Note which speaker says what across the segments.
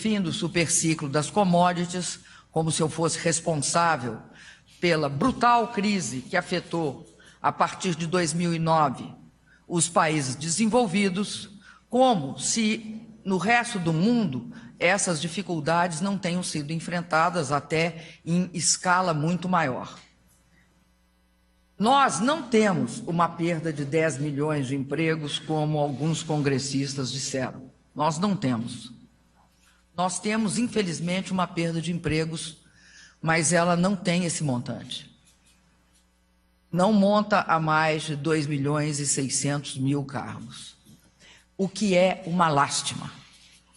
Speaker 1: fim do superciclo das commodities, como se eu fosse responsável pela brutal crise que afetou, a partir de 2009, os países desenvolvidos, como se no resto do mundo essas dificuldades não tenham sido enfrentadas até em escala muito maior. Nós não temos uma perda de 10 milhões de empregos, como alguns congressistas disseram. Nós não temos. Nós temos, infelizmente, uma perda de empregos, mas ela não tem esse montante. Não monta a mais de 2.600.000 cargos, o que é uma lástima,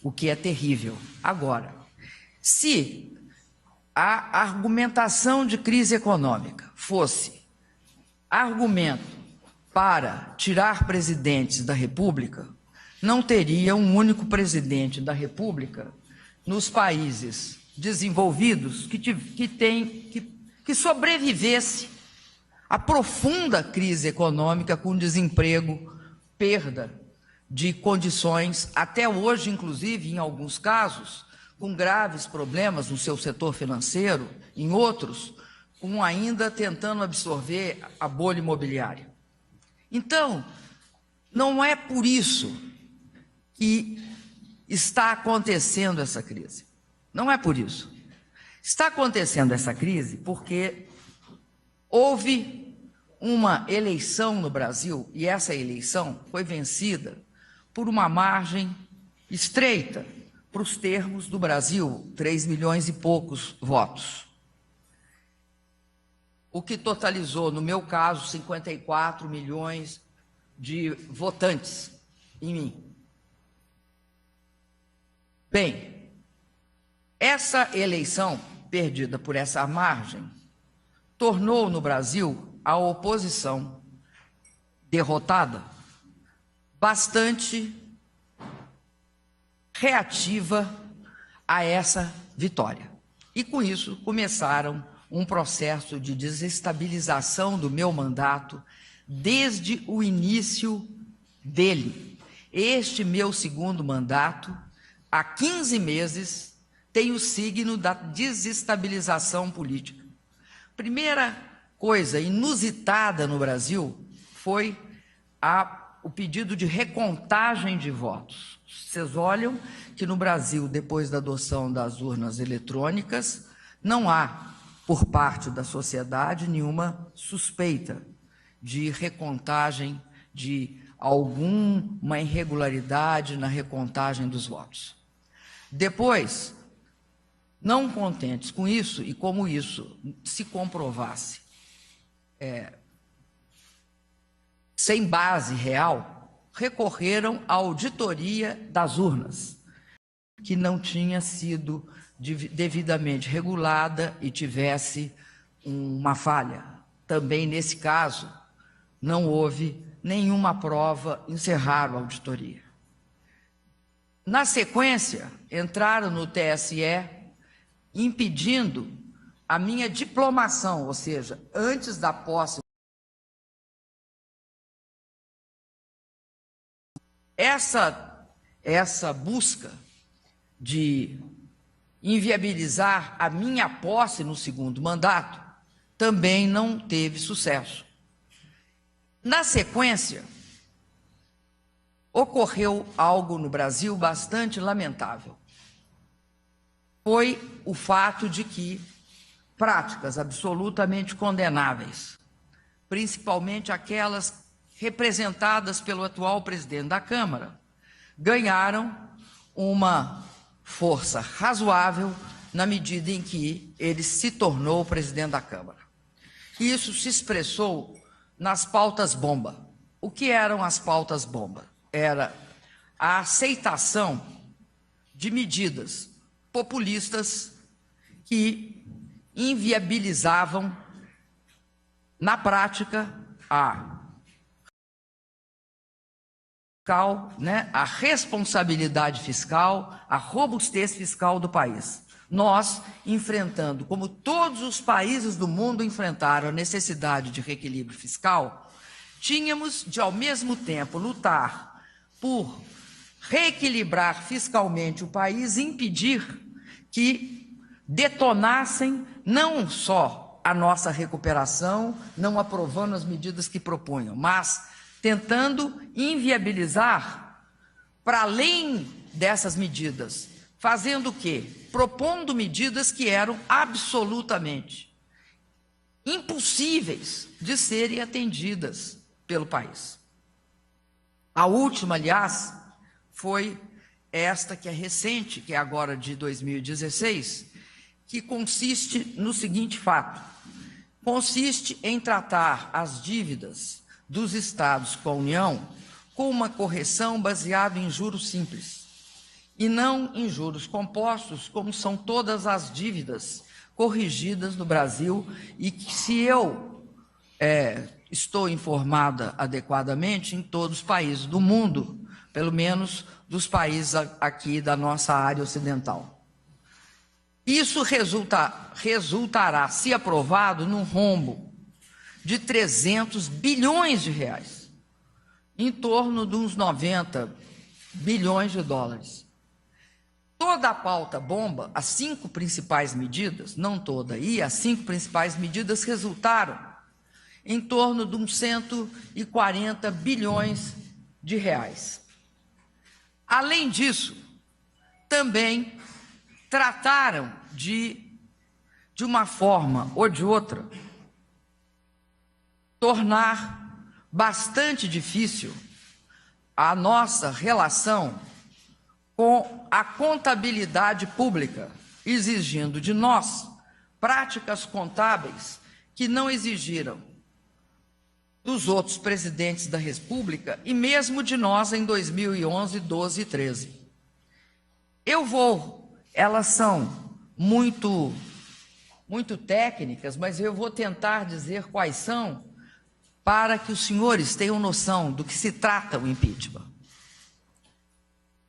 Speaker 1: o que é terrível. Agora, se a argumentação de crise econômica fosse argumento para tirar presidentes da República, não teria um único presidente da República nos países desenvolvidos que sobrevivesse à profunda crise econômica com desemprego, perda de condições, até hoje, inclusive, em alguns casos, com graves problemas no seu setor financeiro, em outros, com ainda tentando absorver a bolha imobiliária. Então, não é por isso que está acontecendo essa crise. Não é por isso. Está acontecendo essa crise porque houve uma eleição no Brasil, e essa eleição foi vencida por uma margem estreita, para os termos do Brasil, 3 milhões e poucos votos. O que totalizou, no meu caso, 54 milhões de votantes em mim. Bem, essa eleição, perdida por essa margem, tornou no Brasil a oposição derrotada bastante reativa a essa vitória. E com isso começaram um processo de desestabilização do meu mandato desde o início dele. Este meu segundo mandato, há 15 meses, tem o signo da desestabilização política. Primeira coisa inusitada no Brasil foi o pedido de recontagem de votos. Vocês olham que no Brasil, depois da adoção das urnas eletrônicas, não há, por parte da sociedade, nenhuma suspeita de recontagem, de alguma irregularidade na recontagem dos votos. Depois, não contentes com isso, e como isso se comprovasse sem base real, recorreram à auditoria das urnas, que não tinha sido devidamente regulada e tivesse uma falha. Também, nesse caso, não houve nenhuma prova, encerraram a auditoria. Na sequência, entraram no TSE impedindo a minha diplomação, ou seja, antes da posse. Essa busca de inviabilizar a minha posse no segundo mandato também não teve sucesso. Na sequência, ocorreu algo no Brasil bastante lamentável. Foi o fato de que práticas absolutamente condenáveis, principalmente aquelas representadas pelo atual presidente da Câmara, ganharam uma força razoável na medida em que ele se tornou presidente da Câmara. E isso se expressou nas pautas-bomba. O que eram as pautas-bomba? Era a aceitação de medidas populistas que inviabilizavam, na prática, a responsabilidade fiscal, a robustez fiscal do país. Nós, enfrentando, como todos os países do mundo enfrentaram a necessidade de reequilíbrio fiscal, tínhamos de, ao mesmo tempo, lutar por reequilibrar fiscalmente o país e impedir que detonassem não só a nossa recuperação, não aprovando as medidas que propunham, mas tentando inviabilizar, para além dessas medidas, fazendo o quê? Propondo medidas que eram absolutamente impossíveis de serem atendidas pelo país. A última, aliás, foi esta que é recente, que é agora de 2016, que consiste no seguinte fato: consiste em tratar as dívidas dos estados com a União com uma correção baseada em juros simples e não em juros compostos, como são todas as dívidas corrigidas no Brasil, e que, se eu estou informada adequadamente, em todos os países do mundo, pelo menos dos países aqui da nossa área ocidental. Isso resultará, se aprovado, num rombo de 300 bilhões de reais, em torno de uns 90 bilhões de dólares. Toda a pauta bomba, as 5 principais medidas, não toda aí, as 5 principais medidas resultaram em torno de uns 140 bilhões de reais. Além disso, também trataram de uma forma ou de outra, tornar bastante difícil a nossa relação com a contabilidade pública, exigindo de nós práticas contábeis que não exigiram dos outros presidentes da República e mesmo de nós em 2011, 12 e 13. Elas são muito técnicas, mas eu vou tentar dizer quais são, para que os senhores tenham noção do que se trata o impeachment.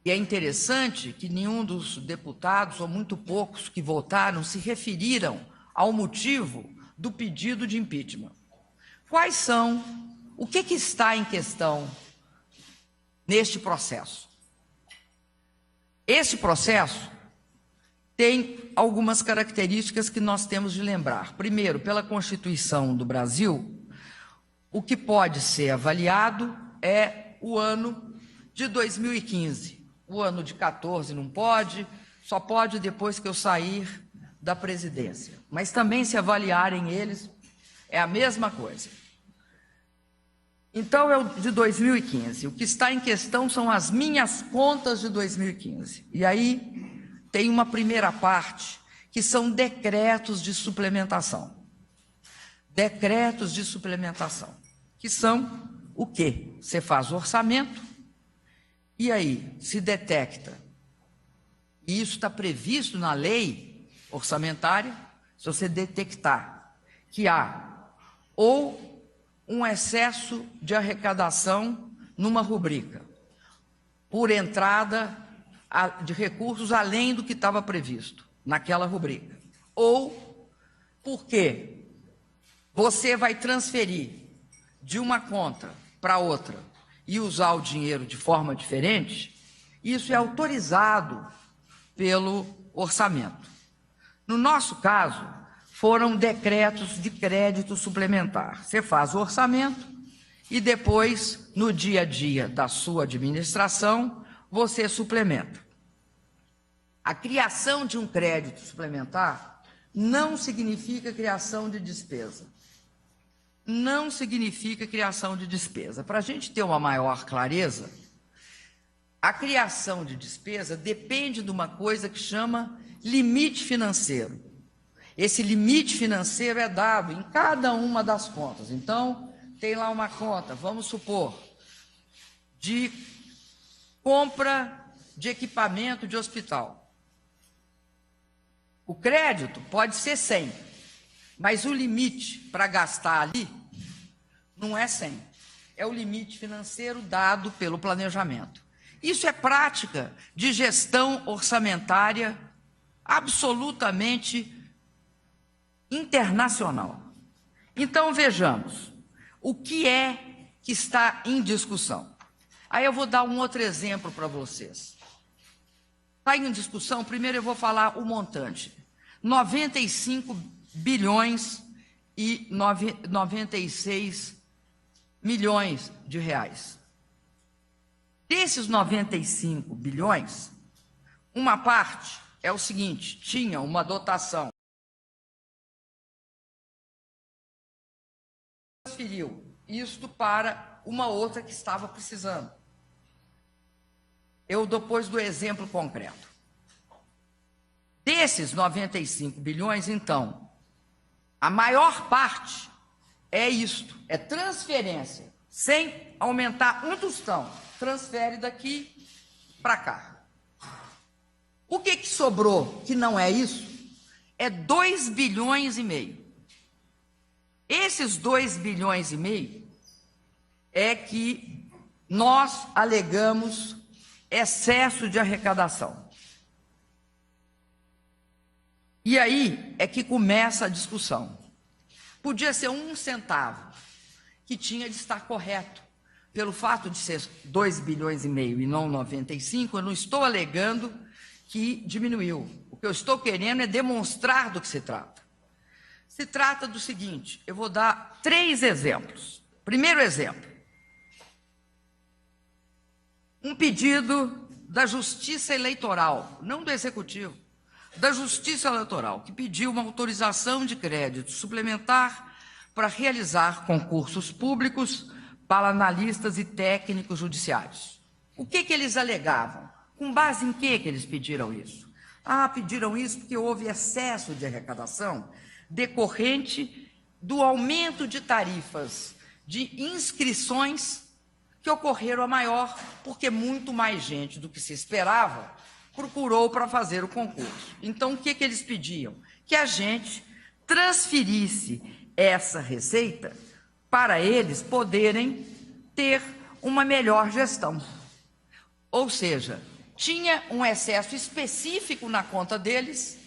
Speaker 1: E é interessante que nenhum dos deputados, ou muito poucos que votaram, se referiram ao motivo do pedido de impeachment. Quais são, o que está em questão neste processo? Esse processo tem algumas características que nós temos de lembrar. Primeiro, pela Constituição do Brasil, o que pode ser avaliado é o ano de 2015. O ano de 14 não pode, só pode depois que eu sair da presidência. Mas também, se avaliarem eles, é a mesma coisa. Então, é o de 2015. O que está em questão são as minhas contas de 2015. E aí tem uma primeira parte, que são decretos de suplementação. Decretos de suplementação, que são o quê? Você faz o orçamento, e aí se detecta, e isso está previsto na lei orçamentária, se você detectar que há ou um excesso de arrecadação numa rubrica, por entrada de recursos além do que estava previsto naquela rubrica, ou porque você vai transferir de uma conta para outra e usar o dinheiro de forma diferente, isso é autorizado pelo orçamento. No nosso caso, foram decretos de crédito suplementar. Você faz o orçamento e depois, no dia a dia da sua administração, você suplementa. A criação de um crédito suplementar não significa criação de despesa. Não significa criação de despesa. Para a gente ter uma maior clareza, a criação de despesa depende de uma coisa que chama limite financeiro. Esse limite financeiro é dado em cada uma das contas. Então, tem lá uma conta, vamos supor, de compra de equipamento de hospital. O crédito pode ser 100, mas o limite para gastar ali não é 100. É o limite financeiro dado pelo planejamento. Isso é prática de gestão orçamentária absolutamente internacional. Então, vejamos, o que é que está em discussão? Aí eu vou dar um outro exemplo para vocês. Está em discussão, primeiro eu vou falar o montante. 95 bilhões e 96 milhões de reais. Desses 95 bilhões, uma parte é o seguinte, tinha uma dotação. Transferiu isto para uma outra que estava precisando. Eu depois do exemplo concreto. Desses 95 bilhões, então, a maior parte é isto, é transferência, sem aumentar um tostão, transfere daqui para cá. O que sobrou, que não é isso, é 2 bilhões e meio. Esses 2 bilhões e meio é que nós alegamos excesso de arrecadação. E aí é que começa a discussão. Podia ser 1 centavo, que tinha de estar correto. Pelo fato de ser 2 bilhões e meio e não 95, eu não estou alegando que diminuiu. O que eu estou querendo é demonstrar do que se trata. Se trata do seguinte, eu vou dar 3 exemplos. Primeiro exemplo. Um pedido da Justiça Eleitoral, não do Executivo, da Justiça Eleitoral, que pediu uma autorização de crédito suplementar para realizar concursos públicos para analistas e técnicos judiciários. O que eles alegavam? Com base em que eles pediram isso? Pediram isso porque houve excesso de arrecadação decorrente do aumento de tarifas de inscrições que ocorreram a maior, porque muito mais gente do que se esperava procurou para fazer o concurso. Então, o que eles pediam? Que a gente transferisse essa receita para eles poderem ter uma melhor gestão. Ou seja, tinha um excesso específico na conta deles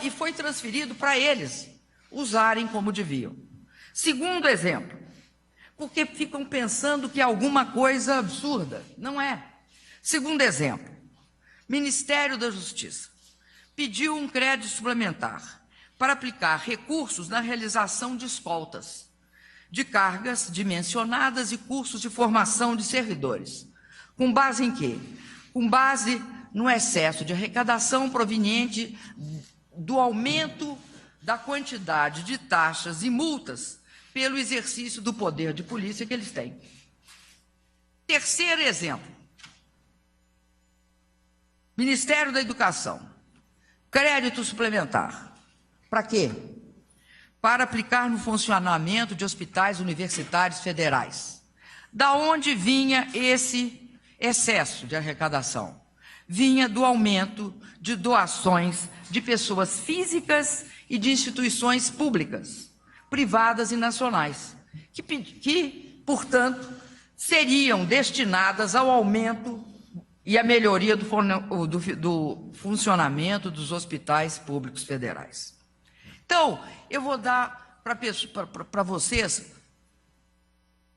Speaker 1: e foi transferido para eles usarem como deviam. Segundo exemplo, porque ficam pensando que é alguma coisa absurda. Não é. Segundo exemplo, Ministério da Justiça pediu um crédito suplementar para aplicar recursos na realização de escoltas, de cargas dimensionadas e cursos de formação de servidores. Com base em quê? Com base no excesso de arrecadação proveniente do aumento da quantidade de taxas e multas pelo exercício do poder de polícia que eles têm. Terceiro exemplo. Ministério da Educação. Crédito suplementar. Para quê? Para aplicar no funcionamento de hospitais universitários federais. Da onde vinha esse excesso de arrecadação? Vinha do aumento de doações de pessoas físicas e de instituições públicas, privadas e nacionais, que portanto, seriam destinadas ao aumento e à melhoria do funcionamento dos hospitais públicos federais. Então, eu vou dar para vocês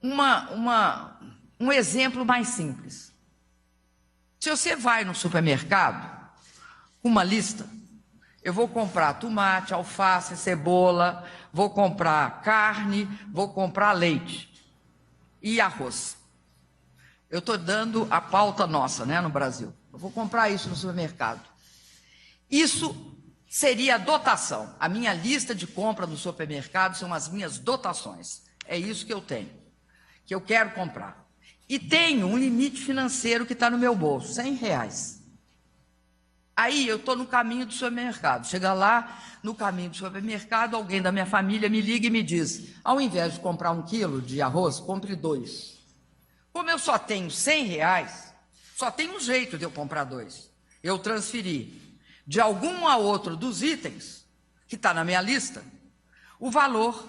Speaker 1: um exemplo mais simples. Se você vai no supermercado com uma lista, eu vou comprar tomate, alface, cebola, vou comprar carne, vou comprar leite e arroz. Eu estou dando a pauta nossa, né, no Brasil. Eu vou comprar isso no supermercado. Isso seria a dotação. A minha lista de compra no supermercado são as minhas dotações. É isso que eu tenho, que eu quero comprar. E tenho um limite financeiro que está no meu bolso, R$100. Aí eu estou no caminho do supermercado. Chega lá, no caminho do supermercado, alguém da minha família me liga e me diz, ao invés de comprar 1 quilo de arroz, compre 2. Como eu só tenho R$100, só tem um jeito de eu comprar 2. Eu transferi de algum a outro dos itens, que está na minha lista, o valor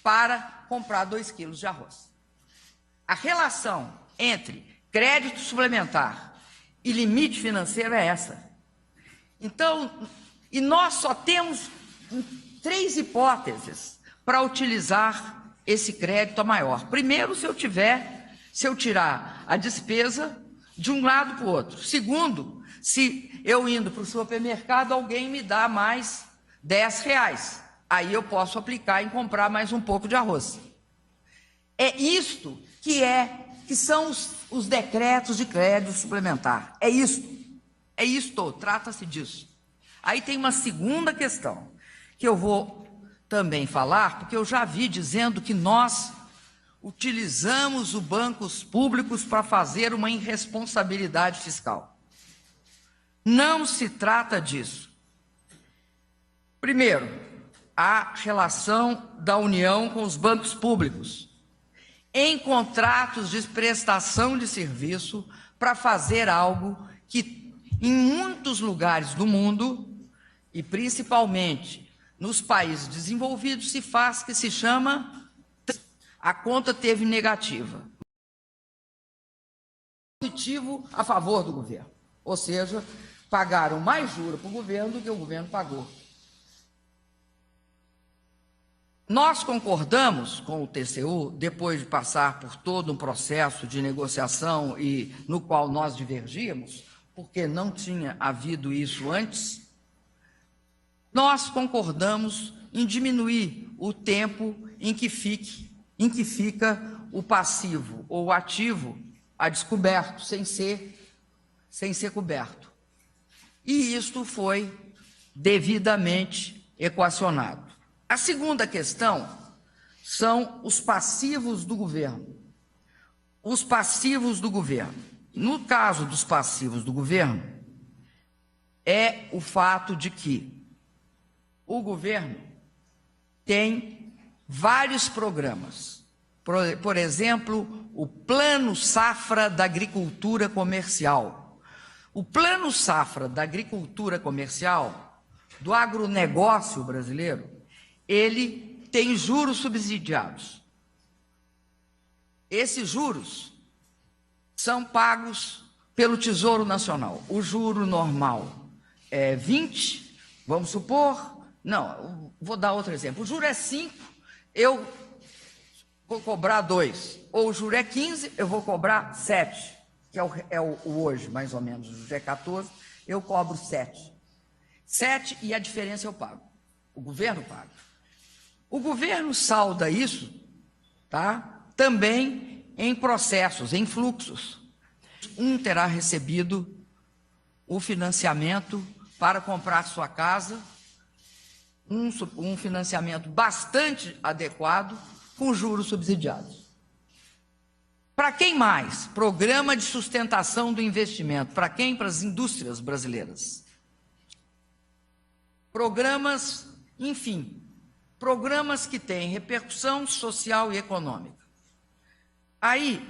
Speaker 1: para comprar 2 quilos de arroz. A relação entre crédito suplementar e limite financeiro é essa. Então, e nós só temos 3 hipóteses para utilizar esse crédito a maior. Primeiro, se eu tirar a despesa de um lado para o outro. Segundo, se eu indo para o supermercado, alguém me dá mais R$10. Aí eu posso aplicar em comprar mais um pouco de arroz. É isto que são os decretos de crédito suplementar. É isto, trata-se disso. Aí tem uma segunda questão, que eu vou também falar, porque eu já vi dizendo que nós utilizamos os bancos públicos para fazer uma irresponsabilidade fiscal. Não se trata disso. Primeiro, a relação da União com os bancos públicos, em contratos de prestação de serviço, para fazer algo que em muitos lugares do mundo, e principalmente nos países desenvolvidos, se faz, que se chama, a conta teve negativa. Positivo a favor do governo, ou seja, pagaram mais juros para o governo do que o governo pagou. Nós concordamos com o TCU, depois de passar por todo um processo de negociação e no qual nós divergíamos, porque não tinha havido isso antes, nós concordamos em diminuir o tempo em que fica o passivo ou o ativo a descoberto, sem ser coberto. E isto foi devidamente equacionado. A segunda questão são os passivos do governo. Os passivos do governo. No caso dos passivos do governo, é o fato de que o governo tem vários programas. Por exemplo, o Plano Safra da Agricultura Comercial. O Plano Safra da Agricultura Comercial, do agronegócio brasileiro, ele tem juros subsidiados. Esses juros são pagos pelo Tesouro Nacional. O juro normal é 20, vamos supor. Não, vou dar outro exemplo. O juro é 5, eu vou cobrar 2. Ou o juro é 15, eu vou cobrar 7, que é o hoje, mais ou menos. O juro é 14, eu cobro 7. 7 e a diferença eu pago. O governo paga. O governo salda isso, tá? Também em processos, em fluxos. Um terá recebido o financiamento para comprar sua casa, um financiamento bastante adequado, com juros subsidiados. Para quem mais? Programa de sustentação do investimento. Para quem? Para as indústrias brasileiras. Programas, enfim, programas que têm repercussão social e econômica. Aí,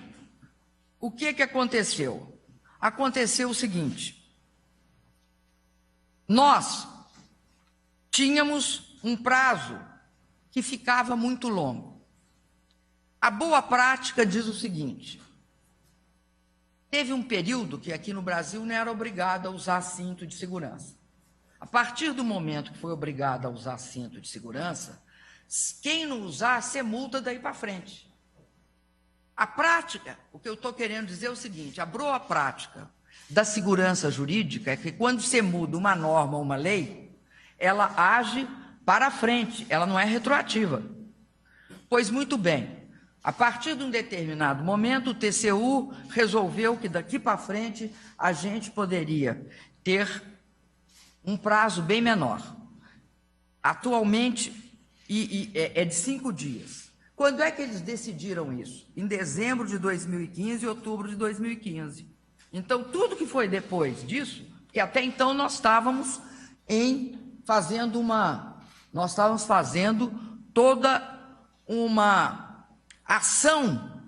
Speaker 1: o que aconteceu? Aconteceu o seguinte: nós tínhamos um prazo que ficava muito longo. A boa prática diz o seguinte: teve um período que aqui no Brasil não era obrigado a usar cinto de segurança. A partir do momento que foi obrigado a usar cinto de segurança, quem não usar, você multa daí para frente. A prática, o que eu estou querendo dizer é o seguinte: a boa prática da segurança jurídica é que quando você muda uma norma ou uma lei, ela age para frente, ela não é retroativa. Pois muito bem, a partir de um determinado momento, o TCU resolveu que daqui para frente a gente poderia ter um prazo bem menor. Atualmente é de 5 dias. Quando é que eles decidiram isso? Em dezembro de 2015 e outubro de 2015. Então, tudo que foi depois disso, porque até então nós estávamos fazendo toda uma ação,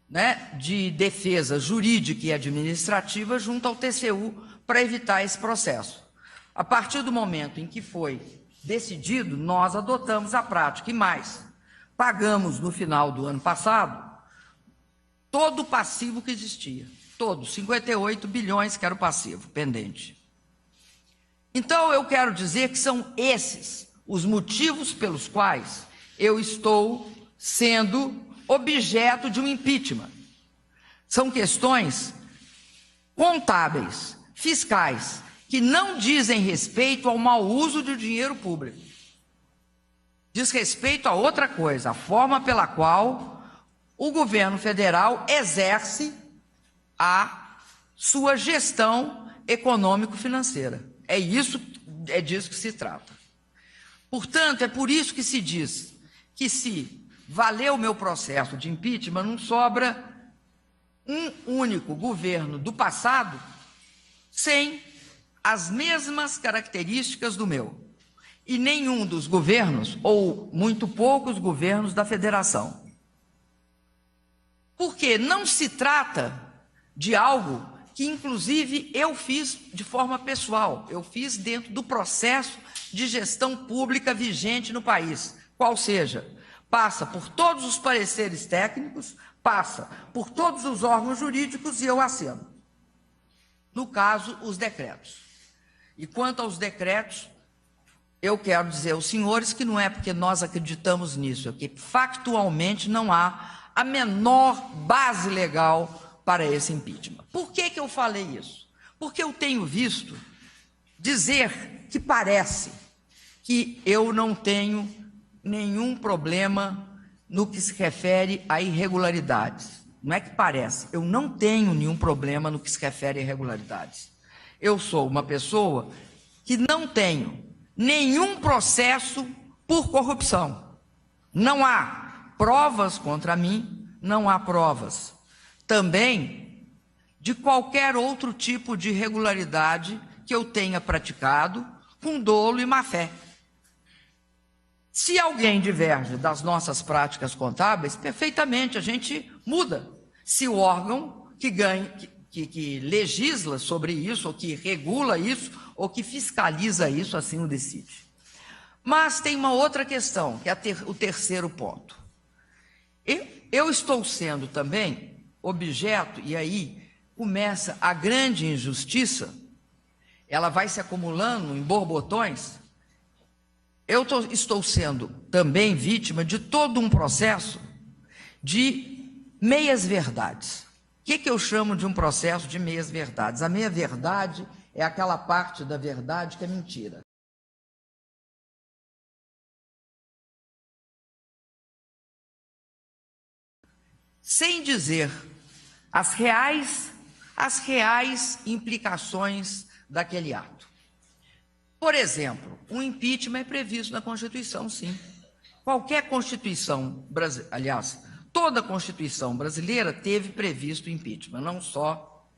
Speaker 1: né, de defesa jurídica e administrativa junto ao TCU para evitar esse processo. A partir do momento em que foi decidido, nós adotamos a prática e mais. Pagamos no final do ano passado todo o passivo que existia, todo, 58 bilhões que era o passivo pendente. Então eu quero dizer que são esses os motivos pelos quais eu estou sendo objeto de um impeachment. São questões contábeis, fiscais, que não dizem respeito ao mau uso do dinheiro público. Diz respeito a outra coisa, a forma pela qual o governo federal exerce a sua gestão econômico-financeira. É disso que se trata. Portanto, é por isso que se diz que, se valer o meu processo de impeachment, não sobra um único governo do passado sem as mesmas características do meu, e nenhum dos governos, ou muito poucos governos da federação. Porque não se trata de algo que, inclusive, eu fiz de forma pessoal, eu fiz dentro do processo de gestão pública vigente no país, qual seja, passa por todos os pareceres técnicos, passa por todos os órgãos jurídicos e eu assino. No caso, os decretos. E quanto aos decretos, eu quero dizer aos senhores que não é porque nós acreditamos nisso, é que factualmente não há a menor base legal para esse impeachment. Por que eu falei isso? Porque eu tenho visto dizer que parece que eu não tenho nenhum problema no que se refere a irregularidades. Não é que parece, eu não tenho nenhum problema no que se refere a irregularidades. Eu sou uma pessoa que não tenho nenhum processo por corrupção. Não há provas contra mim, não há provas também de qualquer outro tipo de irregularidade que eu tenha praticado com dolo e má fé. Se alguém diverge das nossas práticas contábeis, perfeitamente, a gente muda. Se o órgão que legisla sobre isso, ou que regula isso, ou que fiscaliza isso, assim o decide. Mas tem uma outra questão, que é o terceiro ponto. Eu estou sendo também objeto, e aí começa a grande injustiça, ela vai se acumulando em borbotões. Eu estou sendo também vítima de todo um processo de meias-verdades. O que eu chamo de um processo de meias-verdades? A meia-verdade é aquela parte da verdade que é mentira. Sem dizer as reais implicações daquele ato. Por exemplo, o impeachment é previsto na Constituição, sim. Qualquer Constituição brasileira, aliás, toda a Constituição brasileira teve previsto o impeachment, não só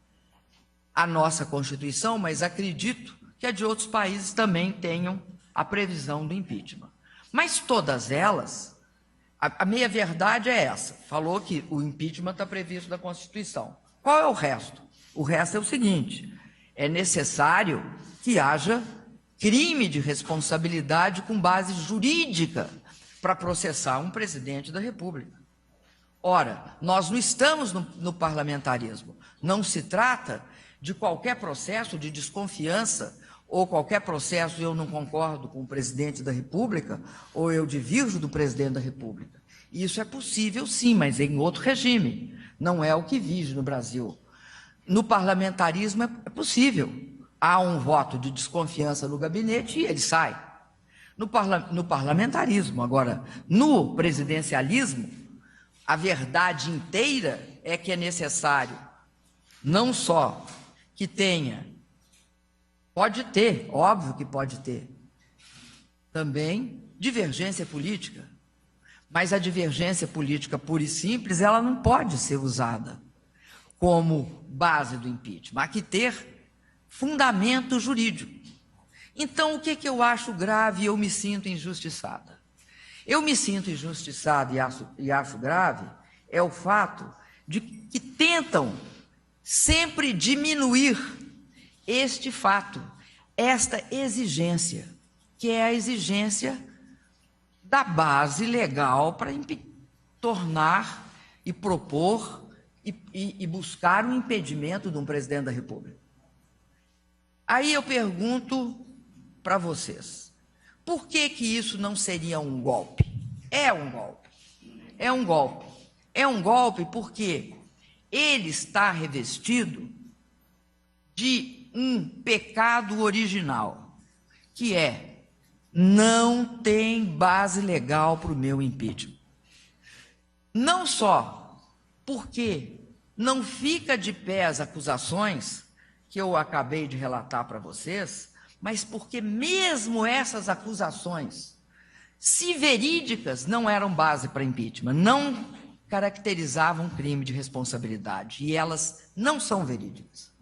Speaker 1: a nossa Constituição, mas acredito que a de outros países também tenham a previsão do impeachment. Mas todas elas, a meia-verdade é essa, falou que o impeachment está previsto na Constituição. Qual é o resto? O resto é o seguinte, é necessário que haja crime de responsabilidade com base jurídica para processar um presidente da República. Ora, nós não estamos no parlamentarismo, não se trata de qualquer processo de desconfiança ou qualquer processo eu não concordo com o presidente da República ou eu diverjo do presidente da República. Isso é possível sim, mas em outro regime, não é o que vige no Brasil. No parlamentarismo é possível. Há um voto de desconfiança no gabinete e ele sai. No parlamentarismo. Agora, no presidencialismo, a verdade inteira é que é necessário, não só que tenha, pode ter, óbvio que pode ter, também divergência política. Mas a divergência política pura e simples, ela não pode ser usada como base do impeachment. Há que ter fundamento jurídico. Então, o que eu acho grave e eu me sinto injustiçada? Eu me sinto injustiçada e acho grave é o fato de que tentam sempre diminuir este fato, esta exigência, que é a exigência da base legal para tornar e propor e buscar o impedimento de um presidente da República. Aí eu pergunto para vocês, por que isso não seria um golpe? É um golpe. É um golpe. É um golpe porque ele está revestido de um pecado original, que é: não tem base legal para o meu impeachment. Não só porque não fica de pé as acusações que eu acabei de relatar para vocês, mas porque mesmo essas acusações, se verídicas, não eram base para impeachment, não caracterizavam crime de responsabilidade, e elas não são verídicas.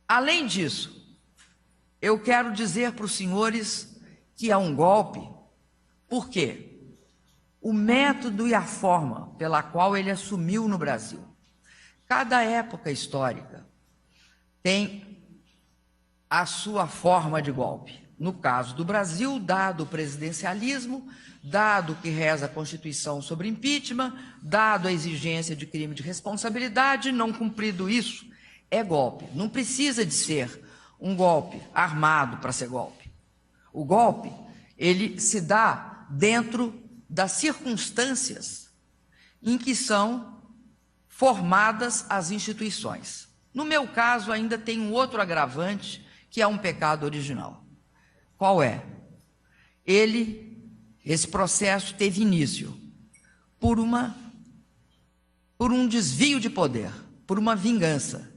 Speaker 1: Além disso, eu quero dizer para os senhores que é um golpe, por quê? O método e a forma pela qual ele assumiu no Brasil. Cada época histórica tem a sua forma de golpe. No caso do Brasil, dado o presidencialismo, dado o que reza a Constituição sobre impeachment, dado a exigência de crime de responsabilidade, não cumprido isso, é golpe. Não precisa de ser um golpe armado para ser golpe. O golpe, ele se dá dentro das circunstâncias em que são formadas as instituições. No meu caso, ainda tem um outro agravante, que é um pecado original. Qual é? Esse processo teve início por um desvio de poder, por uma vingança,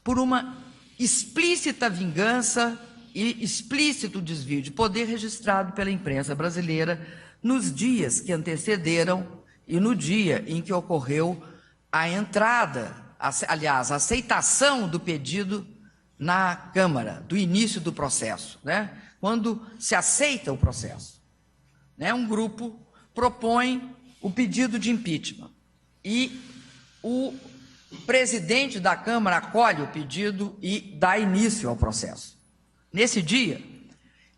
Speaker 1: por uma explícita vingança e explícito desvio de poder registrado pela imprensa brasileira nos dias que antecederam e no dia em que ocorreu a entrada, aliás, a aceitação do pedido na Câmara, do início do processo, né? Quando se aceita o processo, né? Um grupo propõe o pedido de impeachment e o presidente da Câmara acolhe o pedido e dá início ao processo. Nesse dia,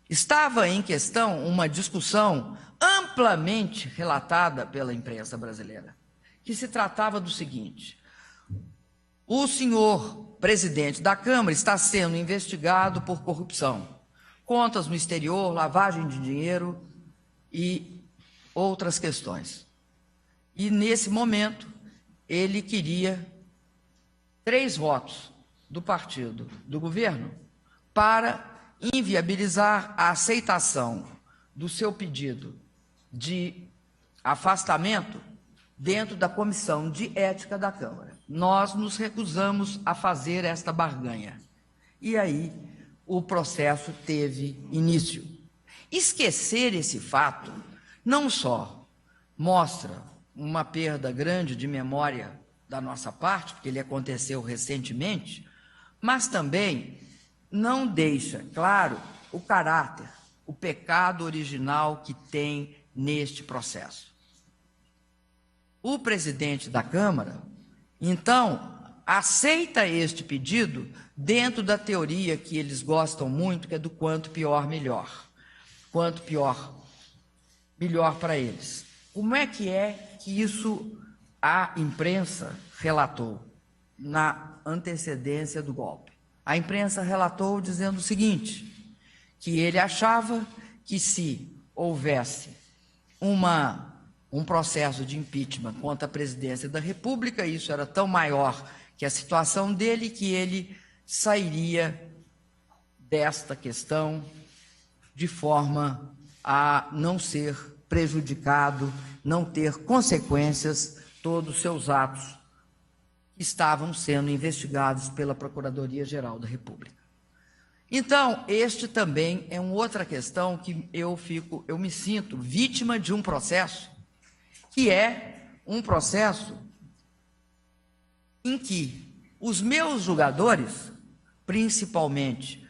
Speaker 1: estava em questão uma discussão amplamente relatada pela imprensa brasileira, que se tratava do seguinte: o senhor presidente da Câmara está sendo investigado por corrupção, contas no exterior, lavagem de dinheiro e outras questões. E nesse momento, ele queria 3 votos do partido do governo para inviabilizar a aceitação do seu pedido de afastamento dentro da Comissão de Ética da Câmara. Nós nos recusamos a fazer esta barganha. E aí o processo teve início. Esquecer esse fato não só mostra uma perda grande de memória da nossa parte, porque ele aconteceu recentemente, mas também não deixa claro o caráter, o pecado original que tem neste processo. O presidente da Câmara, então, aceita este pedido dentro da teoria que eles gostam muito, que é do quanto pior, melhor. Quanto pior, melhor para eles. Como é que isso a imprensa relatou na antecedência do golpe? A imprensa relatou dizendo o seguinte, que ele achava que se houvesse um processo de impeachment contra a presidência da República, isso era tão maior que a situação dele, que ele sairia desta questão de forma a não ser prejudicado, não ter consequências todos os seus atos que estavam sendo investigados pela Procuradoria-Geral da República. Então, este também é uma outra questão que eu me sinto vítima de um processo, que é um processo em que os meus julgadores, principalmente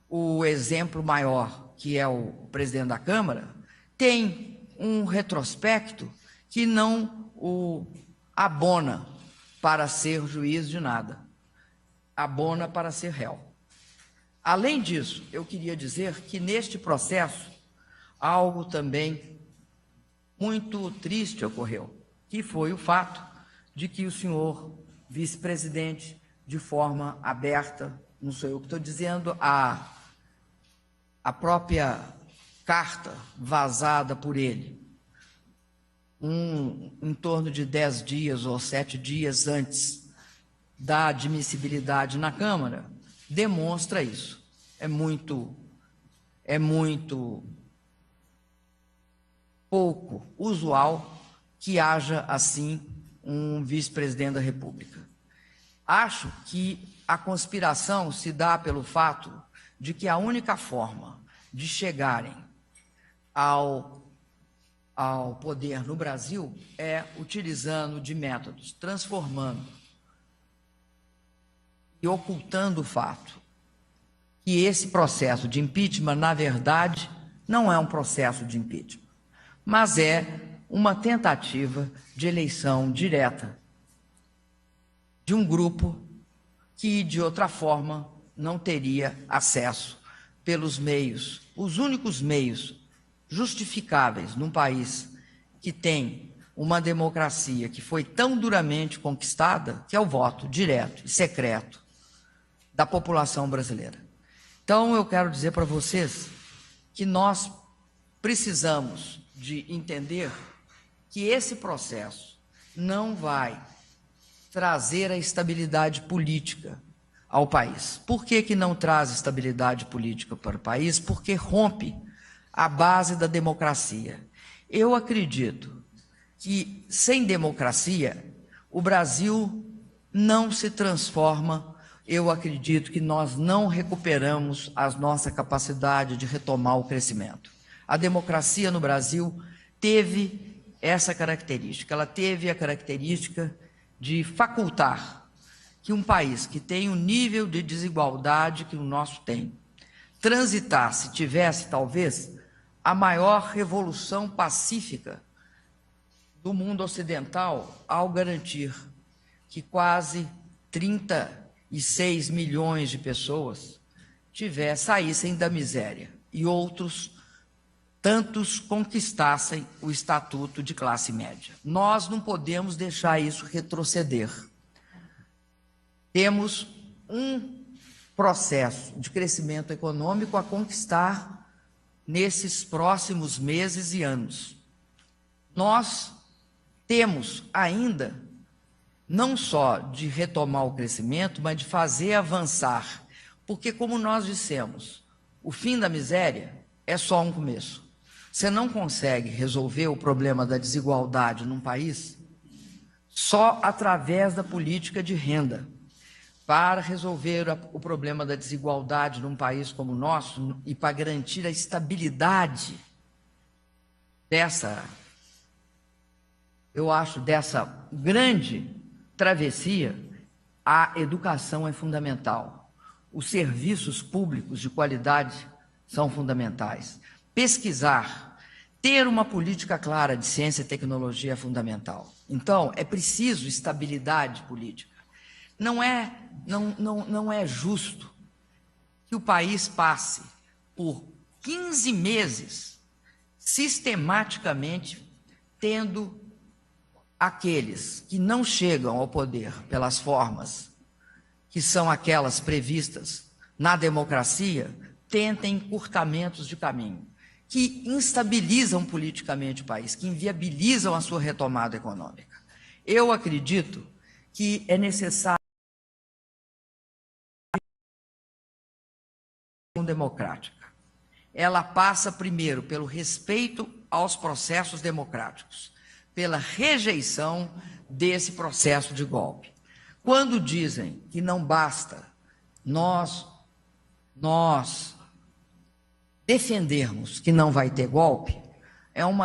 Speaker 1: o exemplo maior, que é o presidente da Câmara, tem um retrospecto que não o abona para ser juiz de nada, abona para ser réu. Além disso, eu queria dizer que neste processo, algo também muito triste ocorreu, que foi o fato de que o senhor vice-presidente, de forma aberta, não sou eu que estou dizendo, a própria carta vazada por ele, em torno de 10 dias ou 7 dias antes da admissibilidade na Câmara, demonstra isso. É muito pouco usual que haja, assim, um vice-presidente da República. Acho que a conspiração se dá pelo fato de que a única forma de chegarem ao poder no Brasil é utilizando de métodos, transformando e ocultando o fato que esse processo de impeachment, na verdade, não é um processo de impeachment, mas é uma tentativa de eleição direta de um grupo que, de outra forma, não teria acesso pelos meios, os únicos meios justificáveis num país que tem uma democracia que foi tão duramente conquistada, que é o voto direto e secreto da população brasileira. Então, eu quero dizer para vocês que nós precisamos de entender que esse processo não vai trazer a estabilidade política ao país. Por que não traz estabilidade política para o país? Porque rompe a base da democracia. Eu acredito que, sem democracia, o Brasil não se transforma. Eu acredito que nós não recuperamos a nossa capacidade de retomar o crescimento. A democracia no Brasil teve essa característica, ela teve a característica de facultar que um país que tem o nível de desigualdade que o nosso tem, transitasse, tivesse talvez a maior revolução pacífica do mundo ocidental ao garantir que quase 36 milhões de pessoas saíssem da miséria e outros tantos conquistassem o estatuto de classe média. Nós não podemos deixar isso retroceder. Temos um processo de crescimento econômico a conquistar nesses próximos meses e anos. Nós temos ainda não só de retomar o crescimento, mas de fazer avançar, porque, como nós dissemos, o fim da miséria é só um começo. Você não consegue resolver o problema da desigualdade num país só através da política de renda. Para resolver o problema da desigualdade num país como o nosso e para garantir a estabilidade dessa grande travessia, a educação é fundamental. Os serviços públicos de qualidade são fundamentais. Pesquisar, ter uma política clara de ciência e tecnologia é fundamental. Então, é preciso estabilidade política. Não é justo que o país passe por 15 meses sistematicamente tendo aqueles que não chegam ao poder pelas formas que são aquelas previstas na democracia, tentem encurtamentos de caminho, que instabilizam politicamente o país, que inviabilizam a sua retomada econômica. Eu acredito que é necessário democrática. Ela passa primeiro pelo respeito aos processos democráticos, pela rejeição desse processo de golpe. Quando dizem que não basta nós defendermos que não vai ter golpe, é um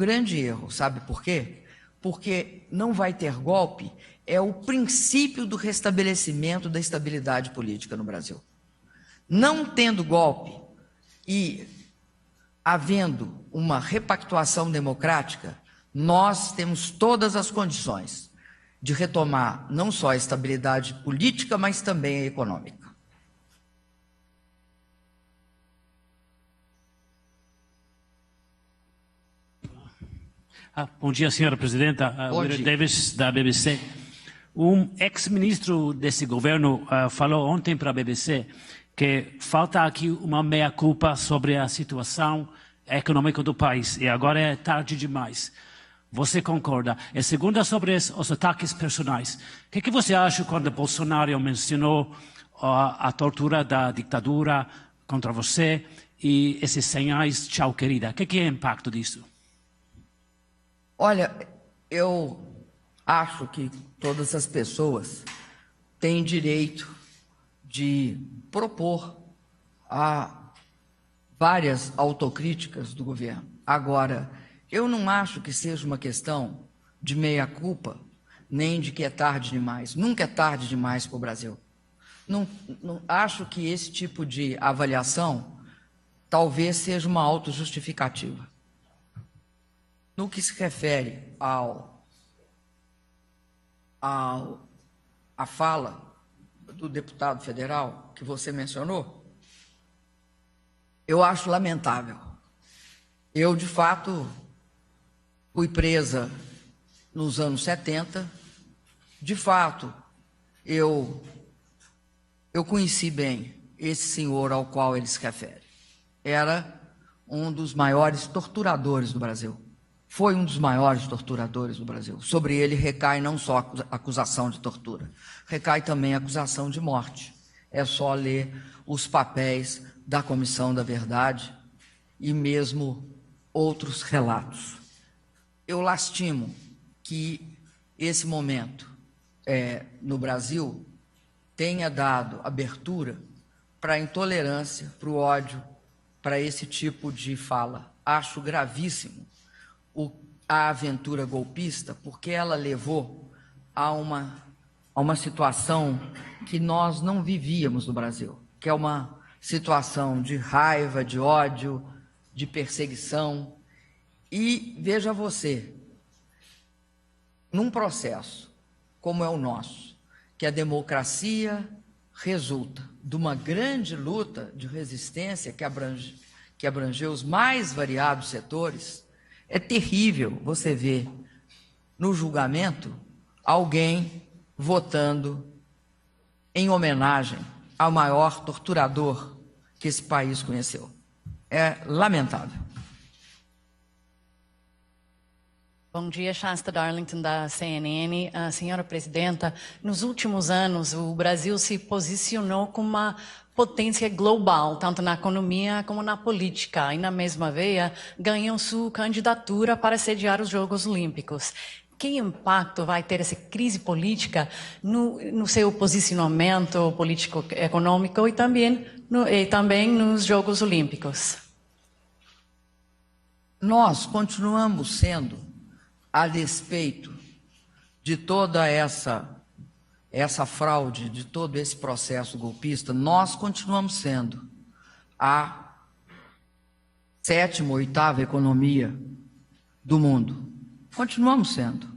Speaker 1: grande erro. Sabe por quê? Porque não vai ter golpe é o princípio do restabelecimento da estabilidade política no Brasil. Não tendo golpe e havendo uma repactuação democrática, nós temos todas as condições de retomar não só a estabilidade política, mas também a econômica.
Speaker 2: Bom dia, senhora presidenta. William Davis, da BBC. Um ex-ministro desse governo falou ontem para a BBC que falta aqui uma meia-culpa sobre a situação econômico do país. E agora é tarde demais. Você concorda? E segunda, sobre os ataques personais. O que você acha quando Bolsonaro mencionou a tortura da ditadura contra você e esses sinais, tchau, querida? O que é o impacto disso?
Speaker 1: Olha, eu acho que todas as pessoas têm direito de propor várias autocríticas do governo. Agora, eu não acho que seja uma questão de meia-culpa, nem de que é tarde demais. Nunca é tarde demais para o Brasil. Não acho que esse tipo de avaliação talvez seja uma autojustificativa. No que se refere à fala do deputado federal que você mencionou, eu acho lamentável. Eu, de fato, fui presa nos anos 70. De fato, eu conheci bem esse senhor ao qual ele se refere. Era um dos maiores torturadores do Brasil. Foi um dos maiores torturadores do Brasil. Sobre ele recai não só a acusação de tortura, recai também a acusação de morte. É só ler os papéis da Comissão da Verdade e mesmo outros relatos. Eu lastimo que esse momento no Brasil tenha dado abertura para a intolerância, para o ódio, para esse tipo de fala. Acho gravíssimo a aventura golpista, porque ela levou a uma situação que nós não vivíamos no Brasil, que é uma situação de raiva, de ódio, de perseguição. E veja você, num processo como é o nosso, que a democracia resulta de uma grande luta de resistência que abrangeu os mais variados setores, é terrível você ver no julgamento alguém votando em homenagem ao maior torturador que esse país conheceu. É lamentável.
Speaker 3: Bom dia, Shasta Darlington, da CNN. Senhora Presidenta, nos últimos anos, o Brasil se posicionou como uma potência global, tanto na economia como na política, e na mesma veia ganhou sua candidatura para sediar os Jogos Olímpicos. Que impacto vai ter essa crise política no seu posicionamento político-econômico e também nos Jogos Olímpicos?
Speaker 1: Nós continuamos sendo, a despeito de toda essa fraude, de todo esse processo golpista, nós continuamos sendo a 7ª ou 8ª economia do mundo. Continuamos sendo.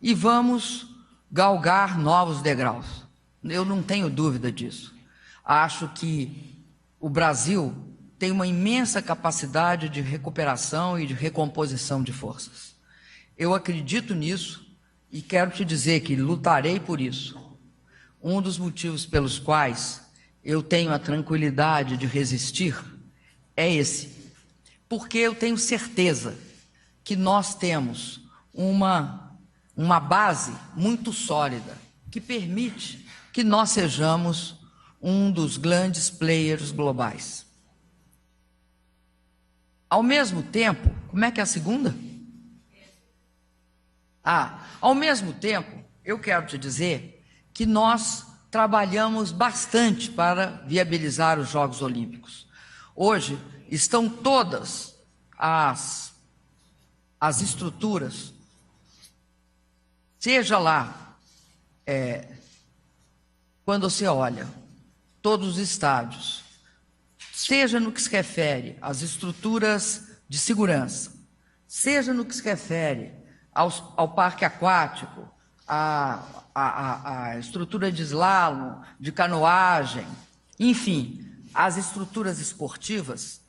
Speaker 1: E vamos galgar novos degraus. Eu não tenho dúvida disso. Acho que o Brasil tem uma imensa capacidade de recuperação e de recomposição de forças. Eu acredito nisso e quero te dizer que lutarei por isso. Um dos motivos pelos quais eu tenho a tranquilidade de resistir é esse. Porque eu tenho certeza que nós temos uma base muito sólida que permite que nós sejamos um dos grandes players globais. Ao mesmo tempo, como é que é a segunda? Ao mesmo tempo, eu quero te dizer que nós trabalhamos bastante para viabilizar os Jogos Olímpicos. Hoje estão todas as estruturas, seja lá, quando você olha todos os estádios, seja no que se refere às estruturas de segurança, seja no que se refere ao parque aquático, a estrutura de slalom, de canoagem, enfim, as estruturas esportivas,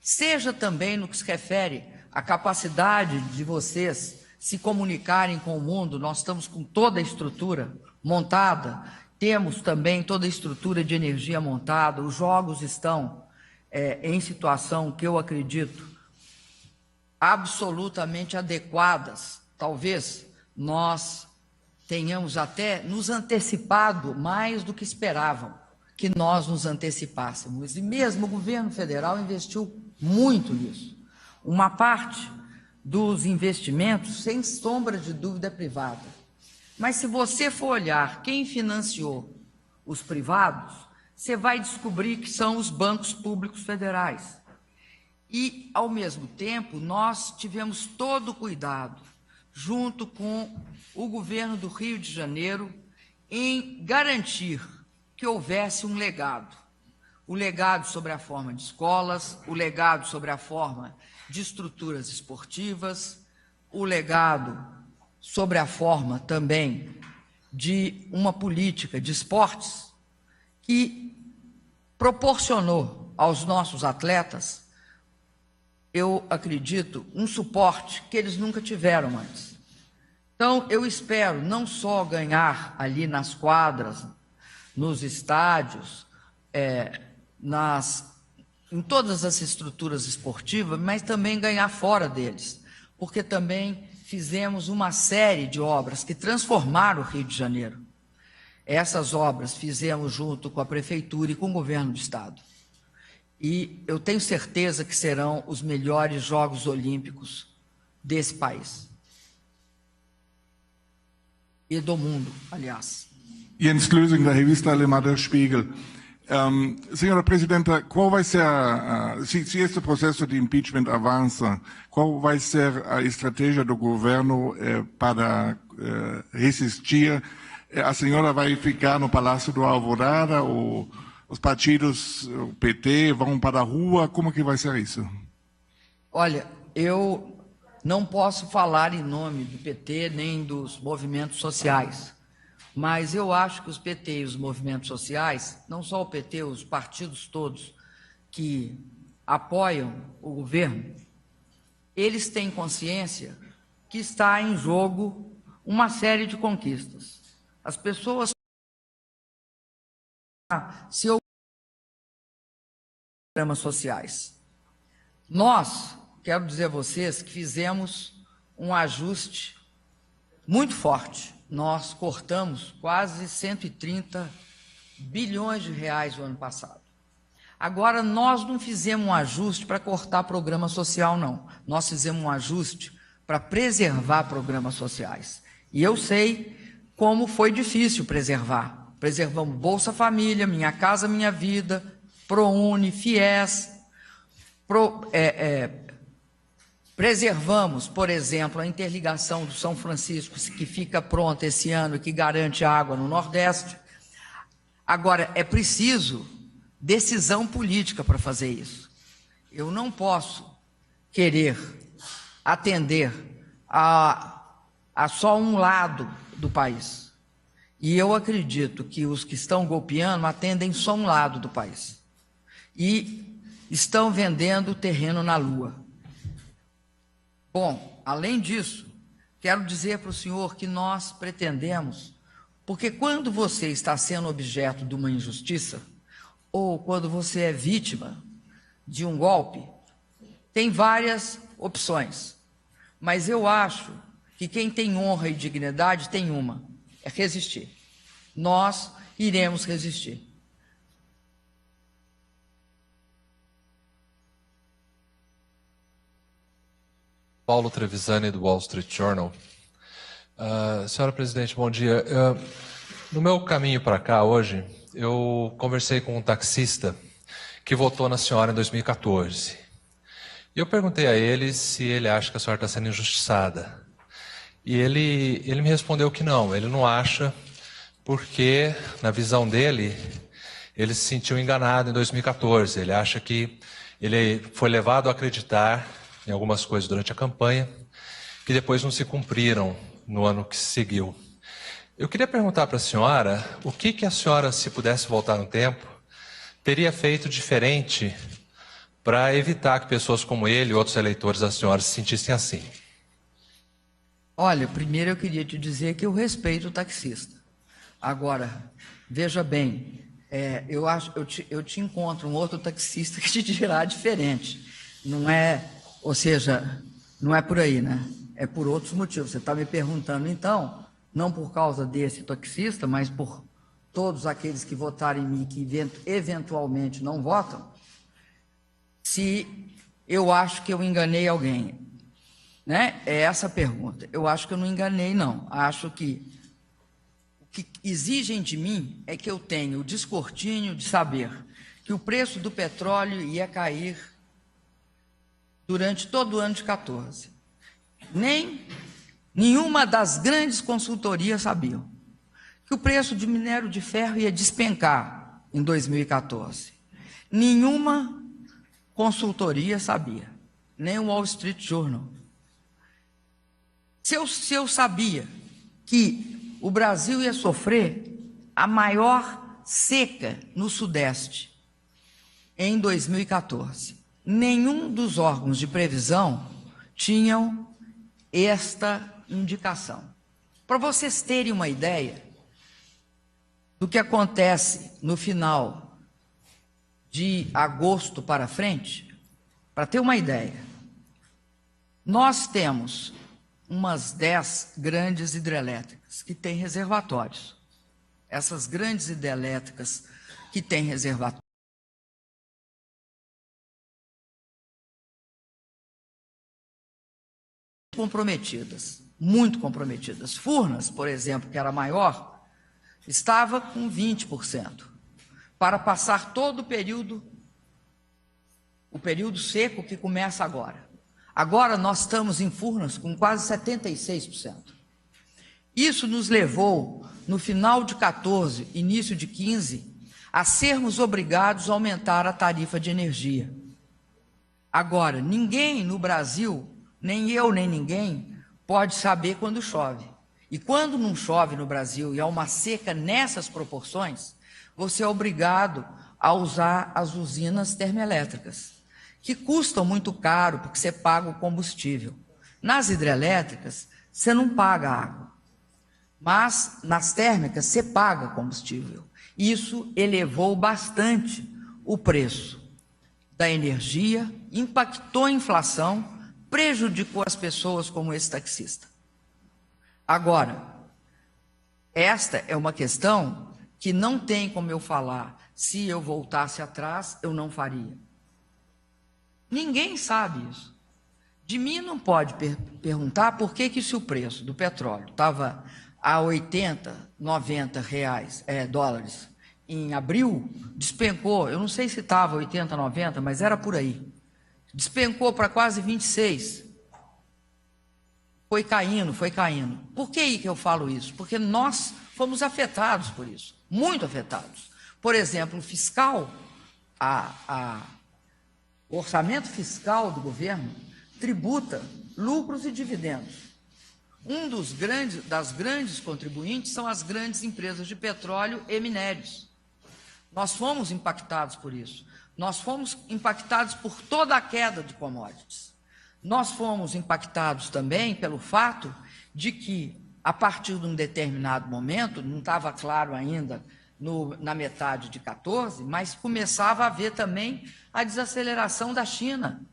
Speaker 1: seja também no que se refere à capacidade de vocês se comunicarem com o mundo. Nós estamos com toda a estrutura montada, temos também toda a estrutura de energia montada, os jogos estão em situação que eu acredito absolutamente adequadas. Talvez nós tenhamos até nos antecipado mais do que esperavam que nós nos antecipássemos. E mesmo o governo federal investiu muito nisso. Uma parte dos investimentos, sem sombra de dúvida, é privada. Mas se você for olhar quem financiou os privados, você vai descobrir que são os bancos públicos federais. E, ao mesmo tempo, nós tivemos todo o cuidado, junto com o governo do Rio de Janeiro, em garantir que houvesse um legado. O legado sobre a forma de escolas, o legado sobre a forma de estruturas esportivas, o legado sobre a forma também de uma política de esportes que proporcionou aos nossos atletas, eu acredito, um suporte que eles nunca tiveram antes. Então, eu espero não só ganhar ali nas quadras, nos estádios, em todas as estruturas esportivas, mas também ganhar fora deles, porque também fizemos uma série de obras que transformaram o Rio de Janeiro. Essas obras fizemos junto com a Prefeitura e com o Governo do Estado. E eu tenho certeza que serão os melhores Jogos Olímpicos desse país. E do mundo, aliás.
Speaker 4: Jens Lösing, da revista alemã Der Spiegel. Senhora Presidenta, qual vai ser, se este processo de impeachment avança, qual vai ser a estratégia do governo para resistir? A senhora vai ficar no Palácio do Alvorada ou os partidos, o PT, vão para a rua? Como que vai ser isso?
Speaker 1: Olha, eu não posso falar em nome do PT nem dos movimentos sociais. Mas eu acho que os PT e os movimentos sociais, não só o PT, os partidos todos que apoiam o governo, eles têm consciência que está em jogo uma série de conquistas. As pessoas se programas sociais. Nós, quero dizer a vocês, que fizemos um ajuste muito forte. Nós cortamos quase 130 bilhões de reais no ano passado. Agora, nós não fizemos um ajuste para cortar programa social, não. Nós fizemos um ajuste para preservar programas sociais. E eu sei como foi difícil preservar. Preservamos Bolsa Família, Minha Casa Minha Vida, ProUni, FIES, preservamos, por exemplo, a interligação do São Francisco, que fica pronta esse ano, que garante água no Nordeste. Agora, é preciso decisão política para fazer isso. Eu não posso querer atender a só um lado do país. E eu acredito que os que estão golpeando atendem só um lado do país. E estão vendendo terreno na Lua. Bom, além disso, quero dizer para o senhor que nós pretendemos, porque quando você está sendo objeto de uma injustiça, ou quando você é vítima de um golpe, tem várias opções. Mas eu acho que quem tem honra e dignidade tem uma, é resistir. Nós iremos resistir.
Speaker 5: Paulo Trevisani, do Wall Street Journal. Senhora Presidente, bom dia. No meu caminho para cá hoje, eu conversei com um taxista que votou na senhora em 2014. E eu perguntei a ele se ele acha que a senhora está sendo injustiçada. E ele me respondeu que não, ele não acha, porque, na visão dele, ele se sentiu enganado em 2014. Ele acha que ele foi levado a acreditar em algumas coisas durante a campanha, que depois não se cumpriram no ano que seguiu. Eu queria perguntar para a senhora, o que a senhora, se pudesse voltar no tempo, teria feito diferente para evitar que pessoas como ele e outros eleitores da senhora se sentissem assim?
Speaker 1: Olha, primeiro eu queria te dizer que eu respeito o taxista. Agora, veja bem, eu te encontro um outro taxista que te dirá diferente. Não é... Ou seja, Não é por aí, né? É por outros motivos. Você está me perguntando, então, não por causa desse taxista, mas por todos aqueles que votaram em mim, que eventualmente não votam, se eu acho que eu enganei alguém. Né? É essa a pergunta. Eu acho que eu não enganei, não. Acho que o que exigem de mim é que eu tenha o descortínio de saber que o preço do petróleo ia cair durante todo o ano de 14. Nenhuma das grandes consultorias sabiam que o preço de minério de ferro ia despencar em 2014. Nenhuma consultoria sabia, nem o Wall Street Journal. Se eu sabia que o Brasil ia sofrer a maior seca no Sudeste em 2014, nenhum dos órgãos de previsão tinham esta indicação. Para vocês terem uma ideia do que acontece no final de agosto para frente, para ter uma ideia, nós temos umas 10 grandes hidrelétricas que têm reservatórios. Essas grandes hidrelétricas que têm reservatórios comprometidas, muito comprometidas. Furnas, por exemplo, que era maior, estava com 20%, para passar todo o período seco que começa agora. Agora nós estamos em Furnas com quase 76%. Isso nos levou, no final de 14, início de 15, a sermos obrigados a aumentar a tarifa de energia. Agora, ninguém no Brasil, nem eu, nem ninguém, pode saber quando chove. E quando não chove no Brasil e há uma seca nessas proporções, você é obrigado a usar as usinas termoelétricas, que custam muito caro, porque você paga o combustível. Nas hidrelétricas, você não paga água, mas nas térmicas você paga combustível. Isso elevou bastante o preço da energia, impactou a inflação, prejudicou as pessoas como esse taxista. Agora, esta é uma questão que não tem como eu falar, se eu voltasse atrás, eu não faria. Ninguém sabe isso. De mim não pode perguntar por que se o preço do petróleo estava a 80, 90 dólares em abril, despencou, eu não sei se estava 80, 90, mas era por aí. Despencou para quase 26. Foi caindo, foi caindo. Por que eu falo isso? Porque nós fomos afetados por isso, muito afetados. Por exemplo, o fiscal, o orçamento fiscal do governo tributa lucros e dividendos. Das grandes contribuintes são as grandes empresas de petróleo e minérios. Nós fomos impactados por isso. Nós fomos impactados por toda a queda de commodities. Nós fomos impactados também pelo fato de que, a partir de um determinado momento, não estava claro ainda na metade de 14, mas começava a haver também a desaceleração da China.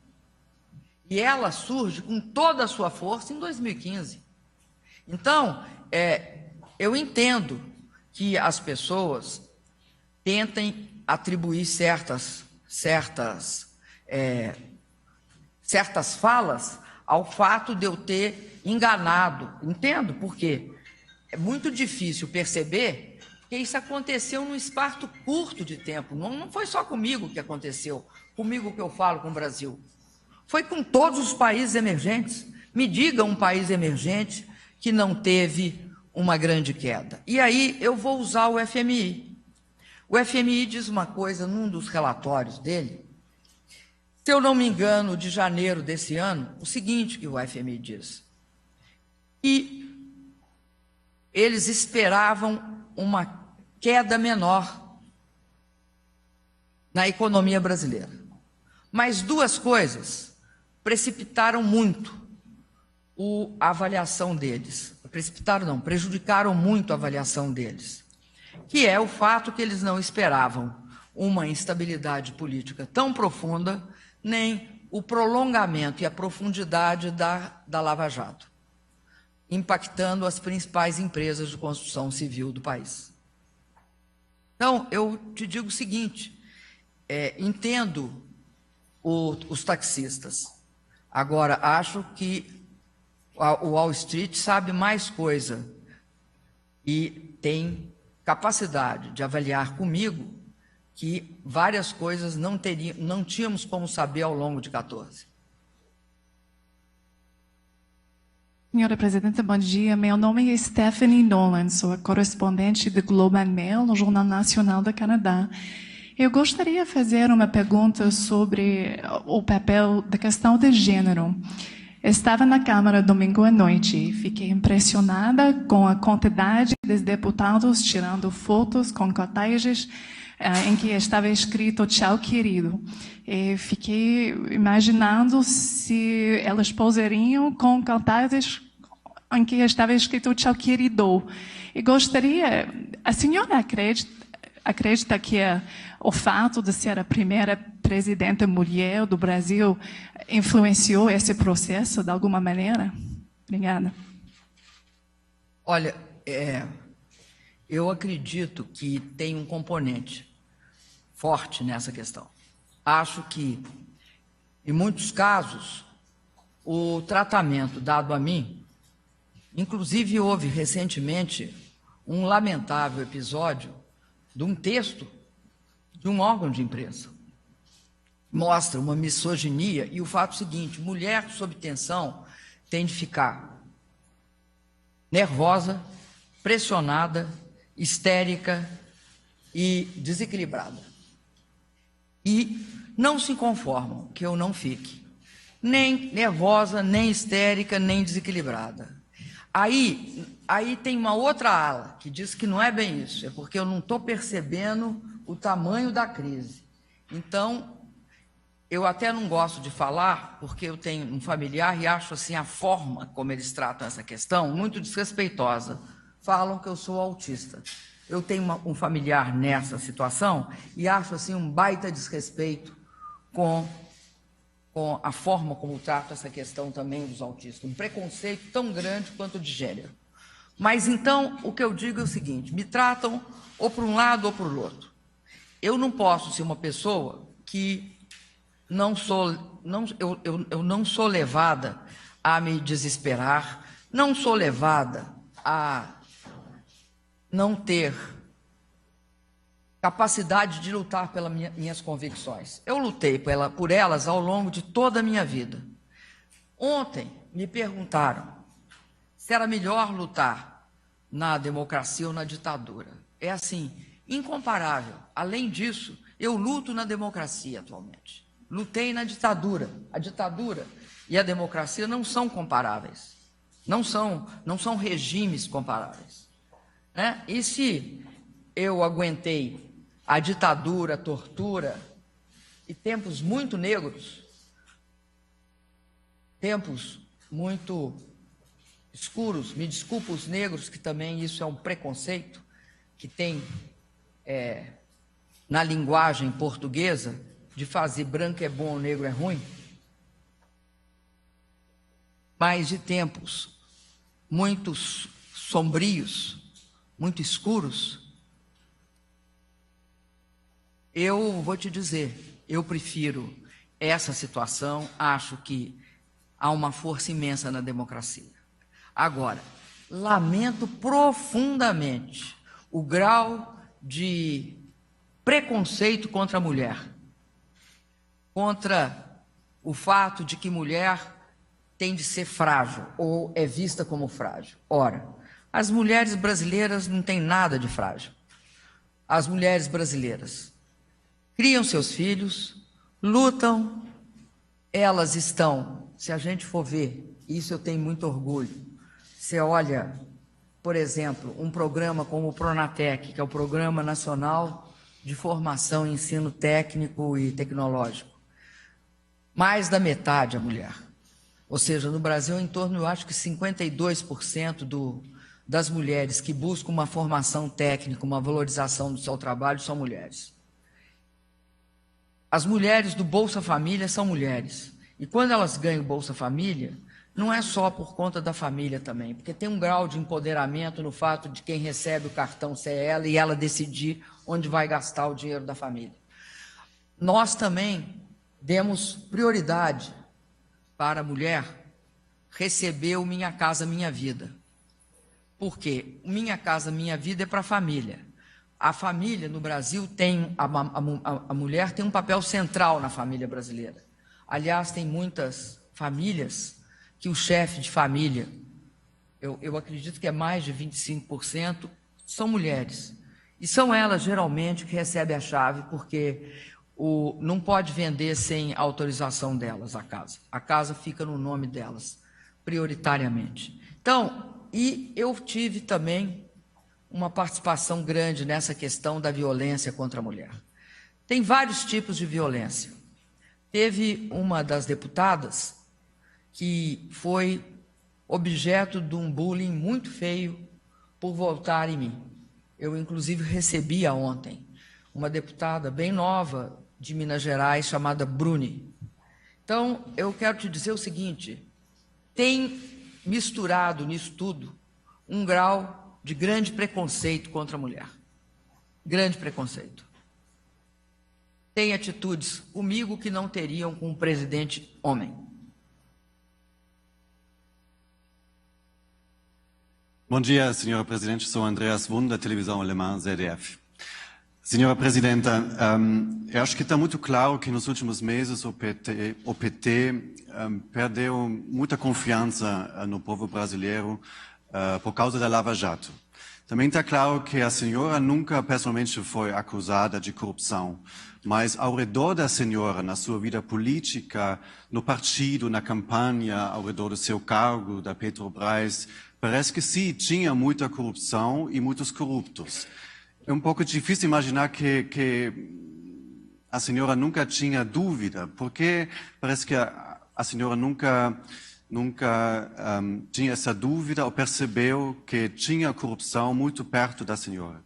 Speaker 1: E ela surge com toda a sua força em 2015. Então, eu entendo que as pessoas tentem atribuir certas falas ao fato de eu ter enganado. Entendo por quê? É muito difícil perceber que isso aconteceu num espaço curto de tempo. Não foi só comigo que aconteceu, comigo que eu falo com o Brasil. Foi com todos os países emergentes. Me diga um país emergente que não teve uma grande queda. E aí eu vou usar o FMI. O FMI diz uma coisa num dos relatórios dele, se eu não me engano, de janeiro desse ano, o seguinte que o FMI diz, que eles esperavam uma queda menor na economia brasileira. Mas duas coisas precipitaram muito a avaliação deles. Prejudicaram muito a avaliação deles, que é o fato que eles não esperavam uma instabilidade política tão profunda, nem o prolongamento e a profundidade da Lava Jato, impactando as principais empresas de construção civil do país. Então, eu te digo o seguinte, entendo os taxistas. Agora, acho que o Wall Street sabe mais coisa e tem capacidade de avaliar comigo que várias coisas não tínhamos como saber ao longo de 14.
Speaker 6: Senhora Presidenta, bom dia. Meu nome é Stephanie Nolan, sou a correspondente do Globe and Mail, no Jornal Nacional do Canadá. Eu gostaria de fazer uma pergunta sobre o papel da questão de gênero. Estava na Câmara domingo à noite e fiquei impressionada com a quantidade de deputados tirando fotos com cartazes em que estava escrito "Tchau, querido". E fiquei imaginando se elas posariam com cartazes em que estava escrito "Tchau, querido". E gostaria, a senhora acredita que o fato de ser a primeira presidenta mulher do Brasil influenciou esse processo de alguma maneira? Obrigada.
Speaker 1: Olha, eu acredito que tem um componente forte nessa questão. Acho que, em muitos casos, o tratamento dado a mim, inclusive houve recentemente um lamentável episódio de um texto de um órgão de imprensa. Mostra uma misoginia e o fato seguinte: mulher sob tensão tem de ficar nervosa, pressionada, histérica e desequilibrada. E não se conformam que eu não fique nem nervosa, nem histérica, nem desequilibrada. Aí tem uma outra ala que diz que não é bem isso, é porque eu não estou percebendo o tamanho da crise. Então, eu até não gosto de falar, porque eu tenho um familiar e acho assim a forma como eles tratam essa questão muito desrespeitosa. Falam que eu sou autista. Eu tenho um familiar nessa situação e acho assim um baita desrespeito com a forma como trato essa questão também dos autistas. Um preconceito tão grande quanto de gênero. Mas então, o que eu digo é o seguinte: me tratam ou por um lado ou por outro. Eu não posso ser uma pessoa que eu não sou levada a me desesperar, não sou levada a não ter capacidade de lutar pelas minhas convicções. Eu lutei por elas ao longo de toda a minha vida. Ontem me perguntaram se era melhor lutar na democracia ou na ditadura. É assim, incomparável. Além disso, eu luto na democracia atualmente. Lutei na ditadura. A ditadura e a democracia não são comparáveis. Não são regimes comparáveis. E se eu aguentei a ditadura, a tortura e tempos muito negros, tempos muito escuros, me desculpa os negros, que também isso é um preconceito que tem na linguagem portuguesa, de fazer branco é bom, negro é ruim, mas de tempos muito sombrios, muito escuros, eu vou te dizer, eu prefiro essa situação, acho que há uma força imensa na democracia. Agora, lamento profundamente o grau de preconceito contra a mulher, contra o fato de que mulher tem de ser frágil ou é vista como frágil. Ora, as mulheres brasileiras não têm nada de frágil. As mulheres brasileiras criam seus filhos, lutam, elas estão, se a gente for ver, isso eu tenho muito orgulho, você olha, por exemplo, um programa como o Pronatec, que é o Programa Nacional de Formação e Ensino Técnico e Tecnológico, mais da metade é mulher. Ou seja, no Brasil, em torno, eu acho que 52% das mulheres que buscam uma formação técnica, uma valorização do seu trabalho, são mulheres. As mulheres do Bolsa Família são mulheres. E quando elas ganham Bolsa Família, não é só por conta da família também, porque tem um grau de empoderamento no fato de quem recebe o cartão ser ela e ela decidir onde vai gastar o dinheiro da família. Nós também demos prioridade para a mulher receber o Minha Casa Minha Vida. Por quê? O Minha Casa Minha Vida é para a família. A família no Brasil tem, a mulher tem um papel central na família brasileira. Aliás, tem muitas famílias que o chefe de família, eu acredito que é mais de 25%, são mulheres. E são elas, geralmente, que recebem a chave, porque não pode vender sem autorização delas a casa. A casa fica no nome delas, prioritariamente. Então, e eu tive também uma participação grande nessa questão da violência contra a mulher. Tem vários tipos de violência. Teve uma das deputadas que foi objeto de um bullying muito feio por votar em mim. Eu, inclusive, recebia ontem uma deputada bem nova de Minas Gerais, chamada Bruni. Então, eu quero te dizer o seguinte, tem misturado nisso tudo um grau de grande preconceito contra a mulher. Grande preconceito. Tem atitudes comigo que não teriam com um presidente homem.
Speaker 7: Bom dia, senhora Presidente. Sou Andreas Wund, da televisão alemã ZDF. Senhora Presidenta, eu acho que está muito claro que nos últimos meses o PT perdeu muita confiança no povo brasileiro por causa da Lava Jato. Também está claro que a senhora nunca pessoalmente foi acusada de corrupção, mas ao redor da senhora, na sua vida política, no partido, na campanha, ao redor do seu cargo, da Petrobras, parece que sim, tinha muita corrupção e muitos corruptos. É um pouco difícil imaginar que a senhora nunca tinha dúvida, porque parece que a senhora nunca tinha essa dúvida ou percebeu que tinha corrupção muito perto da senhora.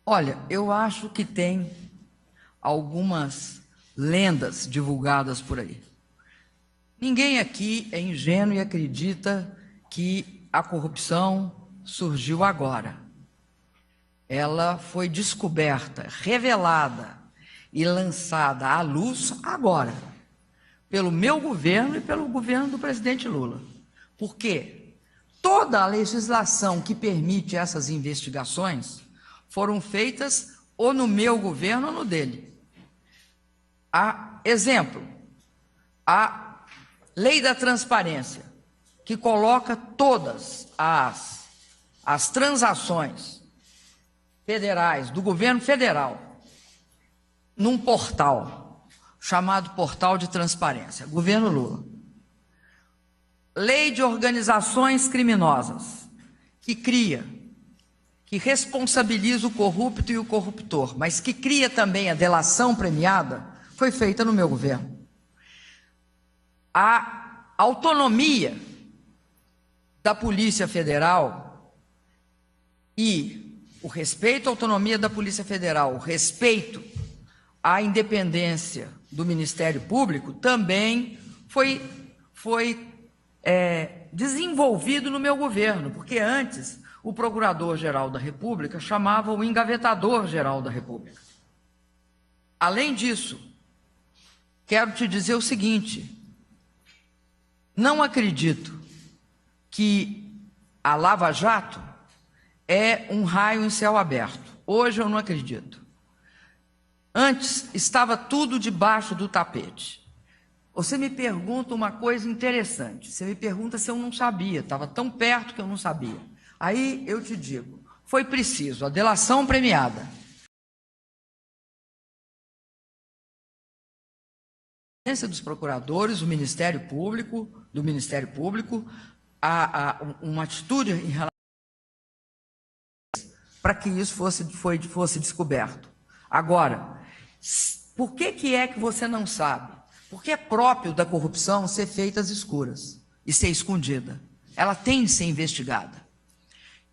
Speaker 1: Olha, eu acho que tem algumas lendas divulgadas por aí. Ninguém aqui é ingênuo e acredita que a corrupção surgiu agora. Ela foi descoberta, revelada e lançada à luz agora, pelo meu governo e pelo governo do presidente Lula. Por quê? Toda a legislação que permite essas investigações foram feitas ou no meu governo ou no dele. Exemplo, a Lei da Transparência, que coloca todas as transações federais, do governo federal, num portal, chamado Portal de Transparência, governo Lula. Lei de Organizações Criminosas, que responsabiliza o corrupto e o corruptor, mas que cria também a delação premiada, foi feita no meu governo. A autonomia da Polícia Federal e o respeito à autonomia da Polícia Federal, o respeito à independência do Ministério Público também foi desenvolvido no meu governo, porque antes o Procurador-Geral da República chamava o Engavetador-Geral da República. Além disso, quero te dizer o seguinte, não acredito que a Lava Jato é um raio em céu aberto. Hoje eu não acredito. Antes estava tudo debaixo do tapete. Você me pergunta uma coisa interessante. Você me pergunta se eu não sabia. Estava tão perto que eu não sabia. Aí eu te digo, foi preciso a delação premiada. Dos procuradores, do Ministério Público, uma atitude em relação para que isso fosse descoberto. Agora, por que é que você não sabe? Porque é próprio da corrupção ser feita às escuras e ser escondida. Ela tem de ser investigada.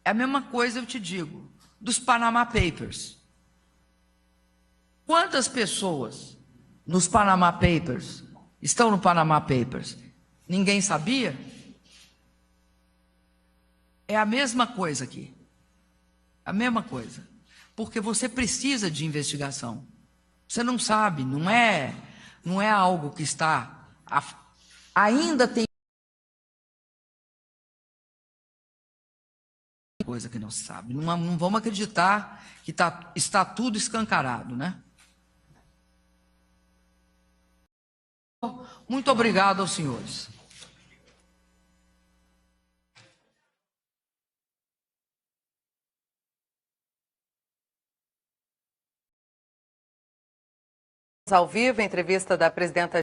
Speaker 1: É a mesma coisa, eu te digo, dos Panama Papers. Quantas pessoas nos Panama Papers estão no Panama Papers. Ninguém sabia? É a mesma coisa aqui. A mesma coisa. Porque você precisa de investigação. Você não sabe, não é algo que está... Ainda tem coisa que não se sabe. Não vamos acreditar que está tudo escancarado, né? Muito obrigado aos senhores.
Speaker 8: Ao vivo, entrevista da presidenta